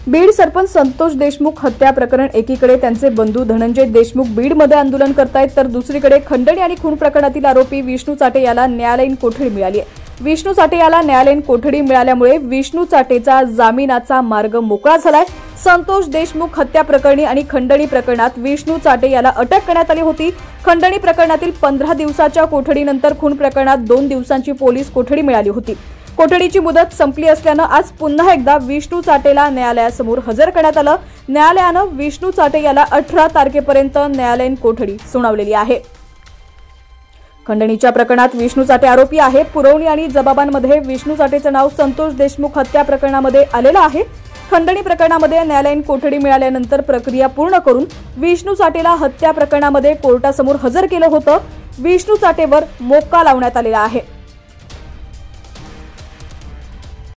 बीड सरपंच संतोष देशमुख हत्या प्रकरण एकीकडे त्यांचे बंधू धनंजय देशमुख बीडमध्ये आंदोलन करतायत, तर दुसरीकडे खंडणी आणि खून प्रकरणातील आरोपी विष्णू चाटे याला न्यायालयीन कोठडी मिळाली आहे। विष्णू चाटे याला न्यायालयीन कोठडी मिळाल्यामुळे विष्णू चाटेचा जामिनाचा मार्ग मोकळा झालाय। संतोष देशमुख हत्या प्रकरणी आणि खंडणी प्रकरणात विष्णू चाटे याला अटक करण्यात आली होती। खंडणी प्रकरणातील 15 दिवसाच्या कोठडीनंतर खून प्रकरणात 2 दिवसांची पोलीस कोठडी मिळाली होती। कोठडीची मुदत संपली असल्याने आज पुन्हा एकदा विष्णू चाटेला न्यायालयासमोर हजर करण्यात आलं। न्यायालयाने विष्णू चाटे याला 18 तारखेपर्यंत न्यायालयीन कोठडी सुनावलेली आहे। खंडणीच्या प्रकरणात विष्णू चाटे आरोपी आहे। पुरवणी आणि जबाबांमध्ये विष्णू चाटेचे नाव संतोष देशमुख हत्या प्रकरणामध्ये आलेलं आहे। खंडणी प्रकरणामध्ये न्यायालयीन कोठडी मिळाल्यानंतर प्रक्रिया पूर्ण करून विष्णू चाटेला हत्या प्रकरणामध्ये कोर्टासमोर हजर केलं होतं। विष्णू चाटेवर मोक्का लावण्यात आलेला आहे।